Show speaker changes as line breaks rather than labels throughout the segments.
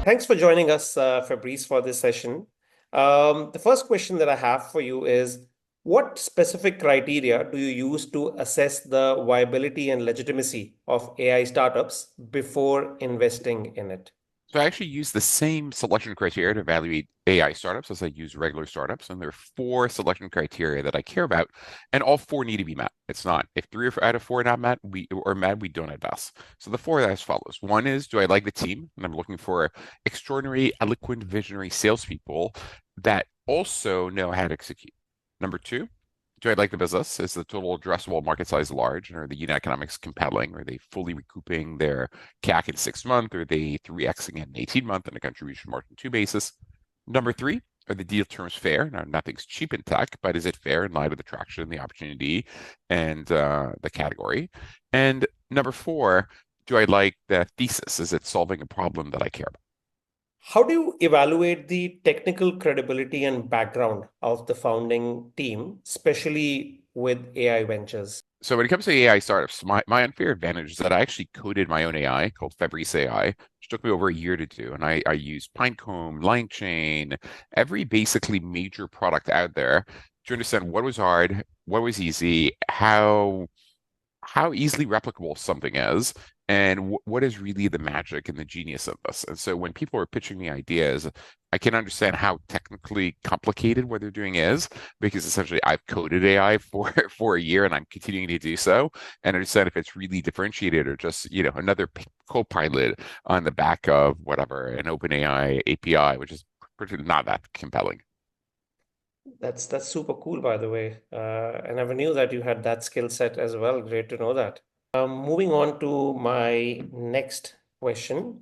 Thanks for joining us, Fabrice, for this session. The first question that I have for you is, what specific criteria do you use to assess the viability and legitimacy of AI startups before investing in it?
So I actually use the same selection criteria to evaluate AI startups as I use regular startups. And there are four selection criteria that I care about, and all four need to be met. It's not if three out of four are not met, we don't invest. So the four are as follows. One is, do I like the team? And I'm looking for extraordinary, eloquent, visionary salespeople that also know how to execute. Number two, do I like the business? Is the total addressable market size large? And are the unit economics compelling? Are they fully recouping their CAC in 6 months? Are they 3xing in 18 months on a contribution margin 2 basis? Number three, are the deal terms fair? Now, nothing's cheap in tech, but is it fair in light of the traction, the opportunity, and the category? And number four, do I like the thesis? Is it solving a problem that I care about?
How do you evaluate the technical credibility and background of the founding team, especially with AI ventures?
So when it comes to AI startups, my unfair advantage is that I actually coded my own AI called Fabrice AI, which took me over a year to do. And I use Pinecone, LangChain, every basically major product out there to understand what was hard, what was easy, how easily replicable something is, and what is really the magic and the genius of this. And so when people are pitching me ideas, I can understand how technically complicated what they're doing is, because essentially I've coded AI for for a year and I'm continuing to do so, and understand if it's really differentiated or just another co-pilot on the back of whatever an OpenAI API, which is pretty not that compelling.
That's super cool, by the way. I never knew that you had that skill set as well. Great to know that. Moving on to my next question.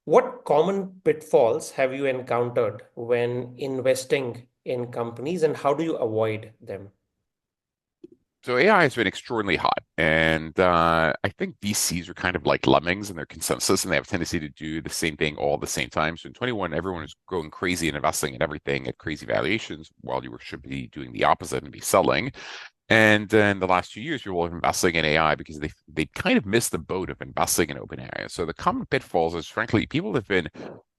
What common pitfalls have you encountered when investing in companies, and how do you avoid them?
So AI has been extraordinarily hot, and I think VCs are kind of like lemmings in their consensus, and they have a tendency to do the same thing all at the same time. So in 21, everyone is going crazy and investing in everything at crazy valuations, while you should be doing the opposite and be selling. And then the last 2 years, people have been investing in AI because they kind of missed the boat of investing in OpenAI. So the common pitfalls is, frankly, people have been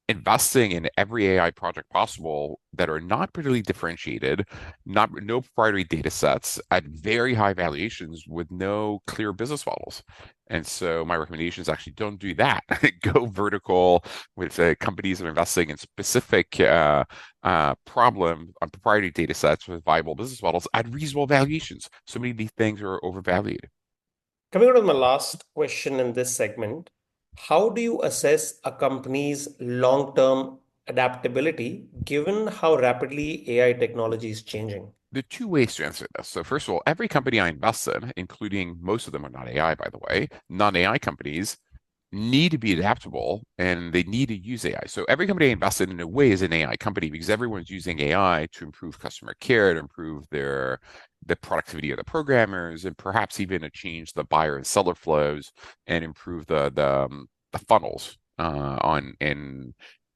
investing in every AI project possible that are not particularly differentiated, no proprietary data sets at very high valuations with no clear business models. And so my recommendation is actually don't do that. Go vertical with companies that are investing in specific problem on proprietary data sets with viable business models at reasonable valuations. So many of these things are overvalued.
Coming on to my last question in this segment, how do you assess a company's long-term adaptability given how rapidly AI technology is changing?
There are two ways to answer this. So first of all, every company I invest in, including most of them are not AI, by the way, non-AI companies need to be adaptable and they need to use AI. So every company I invest in a way is an AI company because everyone's using AI to improve customer care, to improve the productivity of the programmers, and perhaps even to change the buyer and seller flows and improve the funnels on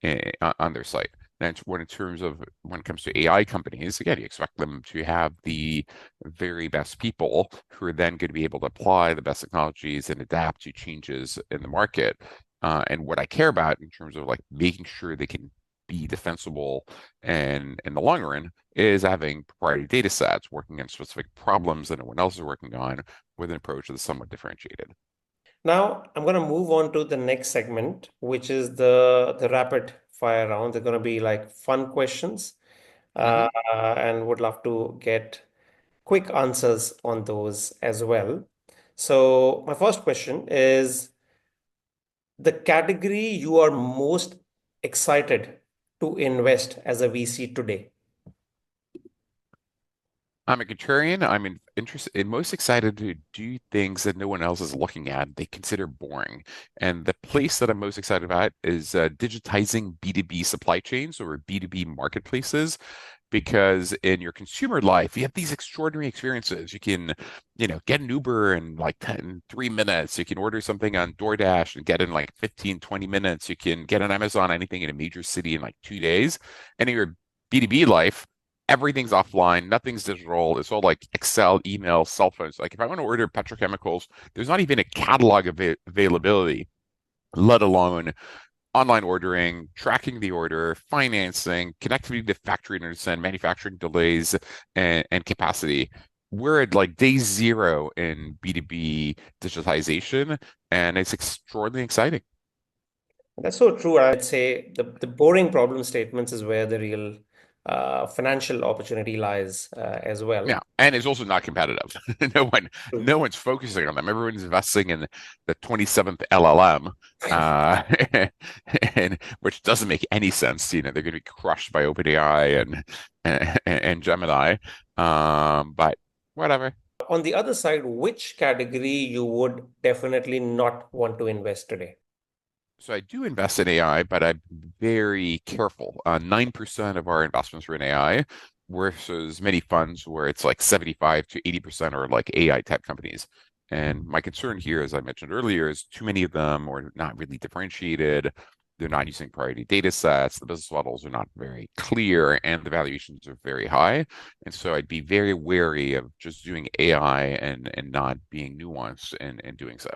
their site. And when in terms of when it comes to AI companies, again, you expect them to have the very best people who are then going to be able to apply the best technologies and adapt to changes in the market. And what I care about in terms of like making sure they can be defensible and in the long run is having proprietary data sets working on specific problems that no one else is working on with an approach that is somewhat differentiated.
Now, I'm going to move on to the next segment, which is the rapid fire round. They're going to be like fun questions,
Mhm.
and would love to get quick answers on those as well. So, my first question is the category you are most excited to invest as a VC today.
I'm a contrarian. I'm most excited to do things that no one else is looking at. They consider boring. And the place that I'm most excited about is digitizing B2B supply chains or B2B marketplaces. Because in your consumer life, you have these extraordinary experiences. You can, get an Uber in like 3 minutes. You can order something on DoorDash and get it in like 15, 20 minutes. You can get on Amazon anything in a major city in like 2 days. And in your B2B life, everything's offline, nothing's digital. It's all like Excel, email, cell phones. Like if I want to order petrochemicals, there's not even a catalog availability, let alone online ordering, tracking the order, financing, connectivity to factory owners and manufacturing delays and capacity. We're at like day zero in B2B digitization, and it's extraordinarily exciting.
That's so true. I'd say the boring problem statements is where the real financial opportunity lies as well.
Yeah, and it's also not competitive. No one,
True.
no one's focusing on them. Everyone's investing in the 27th LLM, uh, and which doesn't make any sense. You know, they're going to be crushed by OpenAI and Gemini. But whatever.
On the other side, which category you would definitely not want to invest today?
So I do invest in AI, but I'm very careful. 9% of our investments are in AI, versus many funds where it's like 75 to 80% are like AI type companies. And my concern here, as I mentioned earlier, is too many of them are not really differentiated. They're not using priority data sets. The business models are not very clear, and the valuations are very high. And so I'd be very wary of just doing AI and not being nuanced in doing so.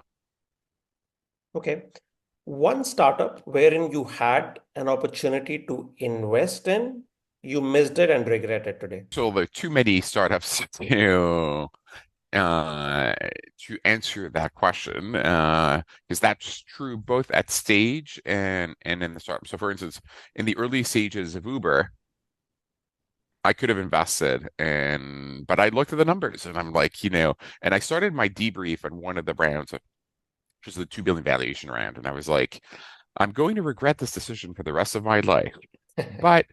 Okay. One startup wherein you had an opportunity to invest in, you missed it and regret it today.
So there are too many startups uh, to answer that question, because that's true both at stage and in the startup. So, for instance, in the early stages of Uber, I could have invested, and but I looked at the numbers, and I'm like, and I started my debrief on one of the rounds, which was the 2 billion valuation round, and I was like, I'm going to regret this decision for the rest of my life. But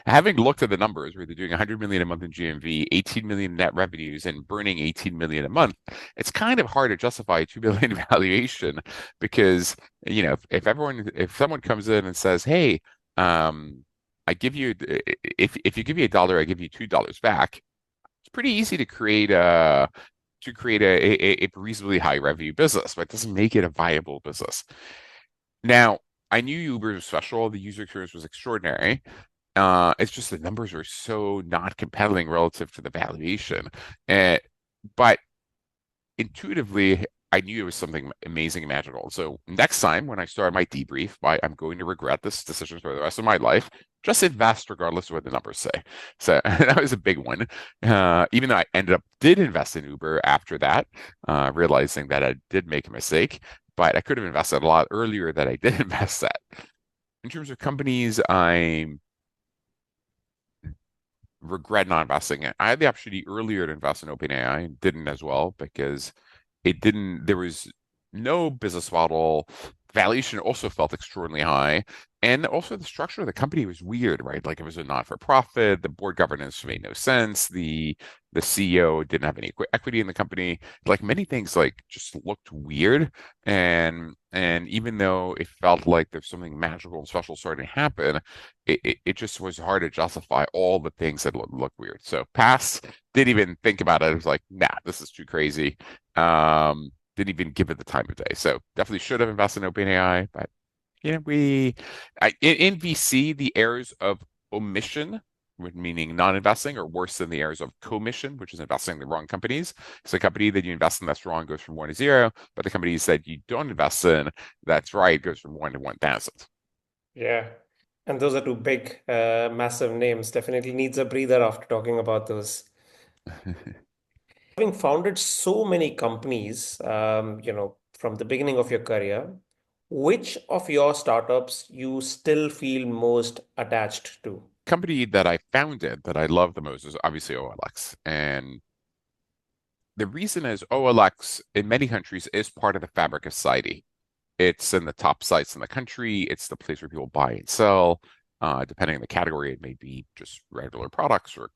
having looked at the numbers where they're doing 100 million a month in GMV, 18 million net revenues, and burning 18 million a month, it's kind of hard to justify a 2 billion valuation because, if someone comes in and says, hey, I give you, if you give me $1, I give you $2 back. It's pretty easy to create a reasonably high revenue business, but it doesn't make it a viable business. Now, I knew Uber was special. The user experience was extraordinary. It's just the numbers are so not compelling relative to the valuation. Uh, but intuitively, I knew it was something amazing and magical. So next time when I start my debrief, I'm going to regret this decision for the rest of my life. Just invest regardless of what the numbers say. So that was a big one. Even though did invest in Uber after that, realizing that I did make a mistake, but I could have invested a lot earlier that I did invest that. In terms of companies, I regret not investing in. I had the opportunity earlier to invest in OpenAI and didn't as well because there was no business model. Valuation also felt extraordinarily high. And also the structure of the company was weird, right? Like it was a not-for-profit, the board governance made no sense, the CEO didn't have any equity in the company. Like many things like just looked weird. And even though it felt like there's something magical and special starting to happen, it just was hard to justify all the things that looked weird. So pass, didn't even think about it. It was like, nah, this is too crazy. Didn't even give it the time of day. So definitely should have invested in OpenAI, but in VC, the errors of omission, meaning non-investing, are worse than the errors of commission, which is investing in the wrong companies. So the company that you invest in that's wrong goes from 1 to 0, but the companies that you don't invest in that's right goes from 1 to 1,000.
Yeah. And those are two big, massive names. Definitely needs a breather after talking about those. Having founded so many companies, from the beginning of your career, which of your startups you still feel most attached to?
Company that I founded that I love the most is obviously OLX. And the reason is OLX in many countries is part of the fabric of society. It's in the top sites in the country. It's the place where people buy and sell. Depending on the category, it may be just regular products or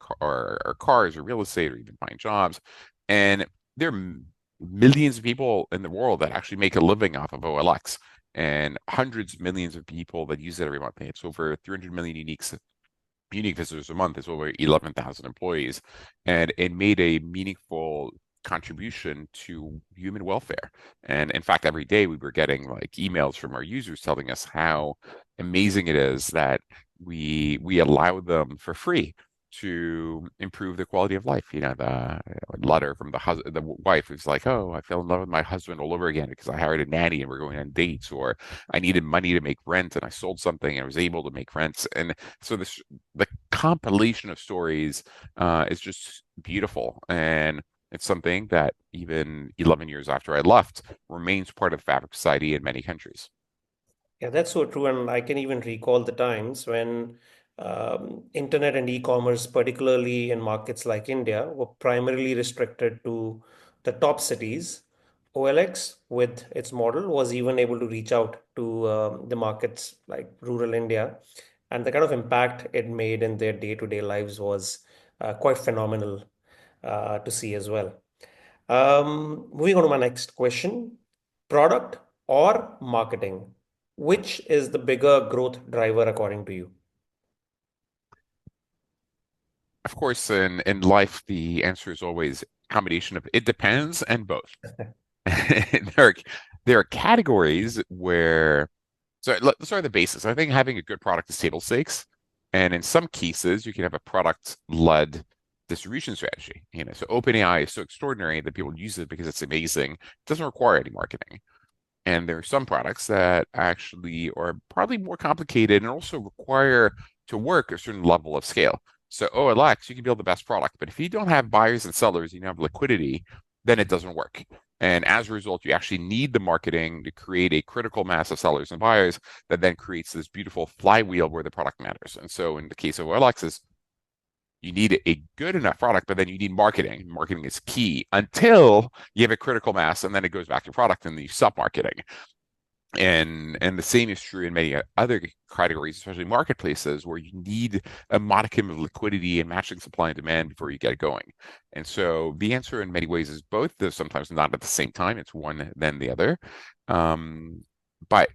cars or real estate or even buying jobs. And there are millions of people in the world that actually make a living off of OLX and hundreds of millions of people that use it every month. It's over 300 million unique visitors a month. It's over 11,000 employees, and it made a meaningful contribution to human welfare. And in fact, every day we were getting like emails from our users telling us how amazing it is that we allow them for free. to improve the quality of life. You know, the letter from the wife who's like, "Oh, I fell in love with my husband all over again because I hired a nanny and we're going on dates," or "I needed money to make rent and I sold something and I was able to make rents." And so the compilation of stories is just beautiful, and it's something that even 11 years after I left remains part of the fabric society in many countries.
Yeah, that's so true. And I can even recall the times when internet and e-commerce, particularly in markets like India, were primarily restricted to the top cities. OLX, with its model, was even able to reach out to the markets like rural India. And the kind of impact it made in their day-to-day lives was quite phenomenal to see as well. Moving on to my next question, product or marketing? Which is the bigger growth driver according to you?
Of course, in life, the answer is always a combination of it depends and both. There are, there are categories where, so let's start at the basics. I think having a good product is table stakes. And in some cases, you can have a product-led distribution strategy. You know, so OpenAI is so extraordinary that people use it because it's amazing. It doesn't require any marketing. And there are some products that actually are probably more complicated and also require to work a certain level of scale. So OLX, you can build the best product, but if you don't have buyers and sellers, you don't have liquidity, then it doesn't work. And as a result, you actually need the marketing to create a critical mass of sellers and buyers that then creates this beautiful flywheel where the product matters. And so in the case of OLX, is you need a good enough product, but then you need marketing. Marketing is key until you have a critical mass, and then it goes back to product, and then you stop marketing. And the same is true in many other categories, especially marketplaces, where you need a modicum of liquidity and matching supply and demand before you get it going. And so the answer in many ways is both, though sometimes not at the same time. It's one then the other. Um, but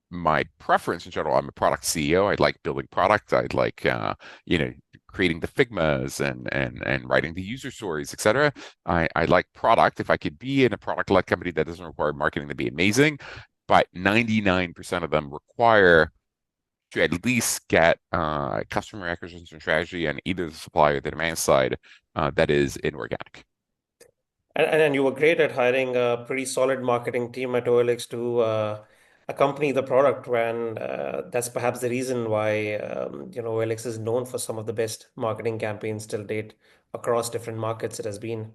my preference in general, I'm a product CEO. I like building product. I like you know, creating the Figmas and writing the user stories, etc. I like product. If I could be in a product-led company that doesn't require marketing, that'd be amazing. But 99% of them require to at least get customer acquisition strategy and either the supply or the demand side that is inorganic.
And you were great at hiring a pretty solid marketing team at OLX to accompany the product. And that's perhaps the reason why OLX is known for some of the best marketing campaigns till date across different markets it has been.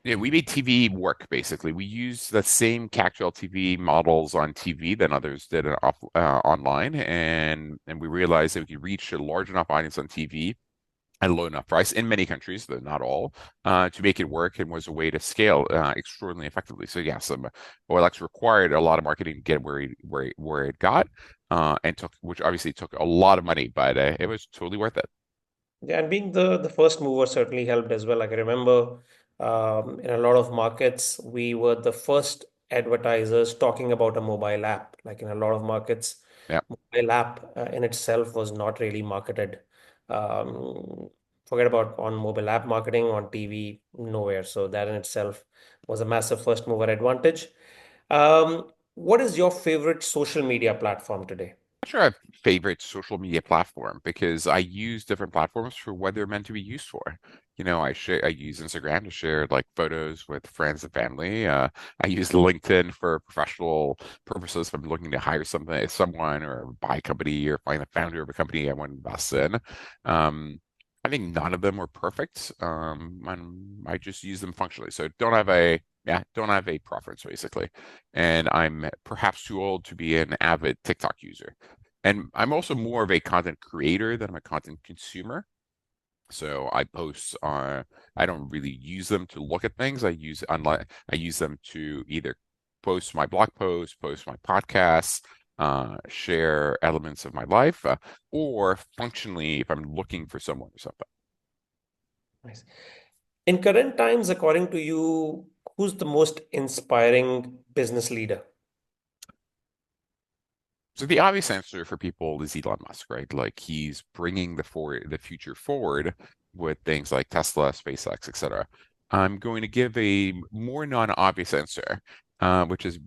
Yeah, we made TV work basically. We used the same Cactual TV models on TV than others did online, and we realized that we could reach a large enough audience on TV at a low enough price in many countries, though not all, to make it work, and was a way to scale extraordinarily effectively. So yes, OLX required a lot of marketing to get where it got, and took which obviously took a lot of money, but it was totally worth it.
Yeah, and being the first mover certainly helped as well. Like I remember in a lot of markets, we were the first advertisers talking about a mobile app. Like in a lot of markets,
Yeah.
mobile app in itself was not really marketed. Um, Forget about on mobile app marketing on TV, nowhere. So that in itself was a massive first mover advantage. What is your favorite social media platform today?
Not sure I have a favorite social media platform because I use different platforms for what they're meant to be used for. You know, I use Instagram to share like photos with friends and family. I use LinkedIn for professional purposes if I'm looking to hire someone or buy a company or find the founder of a company I want to invest in. I think none of them were perfect. And I just use them functionally. So don't have a preference basically. And I'm perhaps too old to be an avid TikTok user. And I'm also more of a content creator than I'm a content consumer. So I post I don't really use them to look at things. I use them to either post my blog posts, post my podcasts, share elements of my life, or functionally if I'm looking for someone or something.
Nice. In current times, according to you, who's the most inspiring business leader?
So the obvious answer for people is Elon Musk, right? Like he's bringing the future forward with things like Tesla, SpaceX, etc. I'm going to give a more non-obvious answer, which is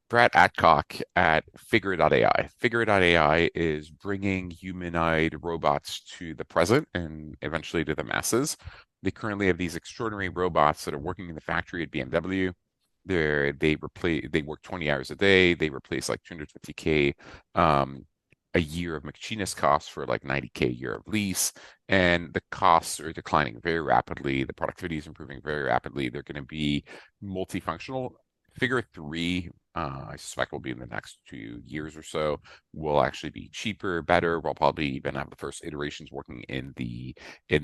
Brad Adcock at Figure.ai. Figure.ai is bringing humanoid robots to the present and eventually to the masses. They currently have these extraordinary robots that are working in the factory at BMW. They work 20 hours a day. They replace like 250K a year of machinist costs for like 90K a year of lease. And the costs are declining very rapidly. The productivity is improving very rapidly. They're going to be multifunctional. Figure three, I suspect will be in the next 2 years or so, will actually be cheaper, better. We'll probably even have the first iterations working in the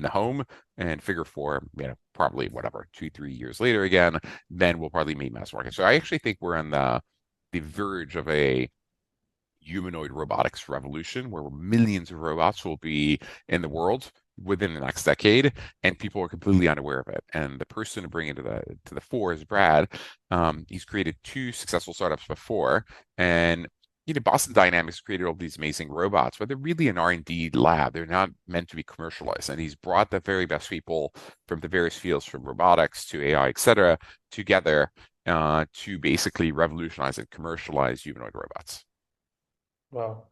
home. And figure four, probably whatever, 2, 3 years later again, then we'll probably meet mass market. So I actually think we're on the verge of a humanoid robotics revolution where millions of robots will be in the world within the next decade, and people are completely unaware of it. And the person to bring into the fore is Brad. He's created two successful startups before, and Boston Dynamics created all these amazing robots, but they're really an R&D lab. They're not meant to be commercialized. And he's brought the very best people from the various fields, from robotics to AI, et cetera, together to basically revolutionize and commercialize humanoid robots.
Wow.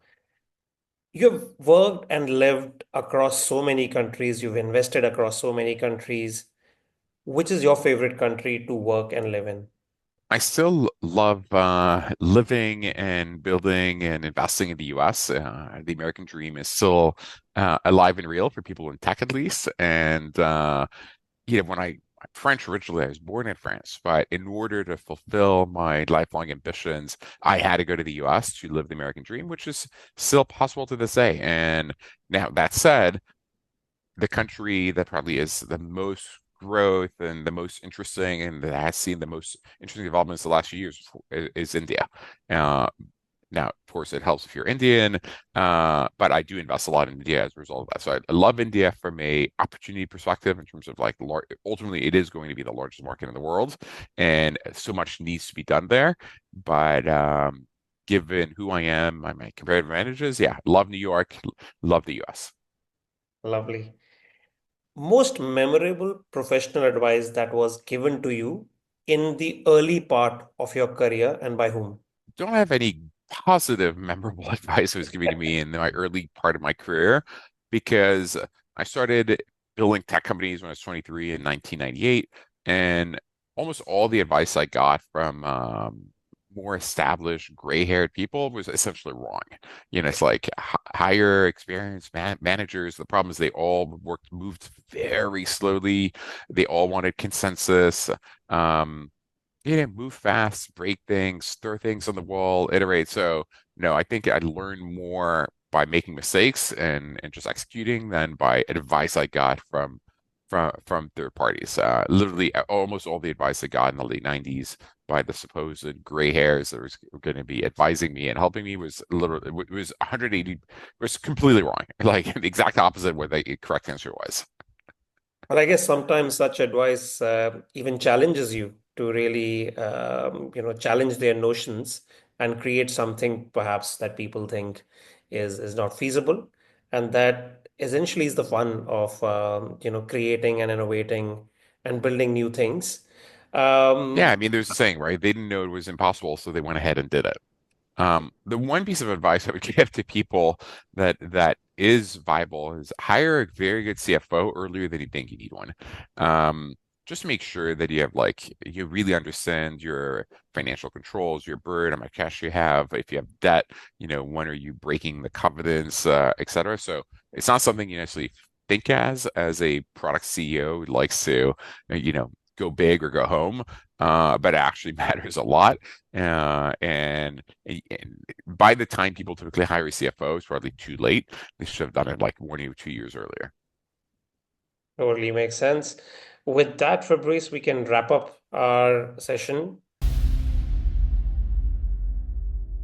You've worked and lived across so many countries. You've invested across so many countries. Which is your favorite country to work and live in?
I still love living and building and investing in the US. The American dream is still alive and real for people in tech, at least. And when I'm French originally, I was born in France, but in order to fulfill my lifelong ambitions, I had to go to the US to live the American dream, which is still possible to this day. And now that said, the country that probably is the most growth and the most interesting and that has seen the most interesting developments the last few years is India. Uh, Now, of course, it helps if you're Indian, but I do invest a lot in India as a result of that. So I love India from a opportunity perspective in terms of like ultimately it is going to be the largest market in the world, and so much needs to be done there. But given who I am, my comparative advantages, yeah, love New York, love the US.
Lovely. Most memorable professional advice that was given to you in the early part of your career and by whom?
Don't have any positive, memorable advice that was given to me in my early part of my career because I started building tech companies when I was 23 in 1998, and almost all the advice I got from more established gray-haired people was essentially wrong. It's like higher experienced managers. The problem is they all moved very slowly. They all wanted consensus. Um, yeah, move fast, break things, throw things on the wall, iterate. So no, I think I learned more by making mistakes and just executing than by advice I got from third parties. Literally, almost all the advice I got in the late '90s by the supposed gray hairs that was going to be advising me and helping me was literally it was 180 was completely wrong. Like the exact opposite of what the correct answer was.
But I guess sometimes such advice even challenges you to really, challenge their notions and create something perhaps that people think is not feasible, and that essentially is the fun of creating and innovating and building new things.
Yeah, I
Um,
mean, there's a saying, right? They didn't know it was impossible, so they went ahead and did it. The one piece of advice I would give to people that is viable is hire a very good CFO earlier than you think you need one. Just to make sure that you have you really understand your financial controls, your burden, how much cash you have, if you have debt, when are you breaking the covenants, et cetera. So it's not something you necessarily think as a product CEO who likes to, go big or go home, but it actually matters a lot. And by the time people typically hire a CFO, it's probably too late. They should have done it like 1 or 2 years earlier.
Totally makes sense. With that, Fabrice, we can wrap up our session.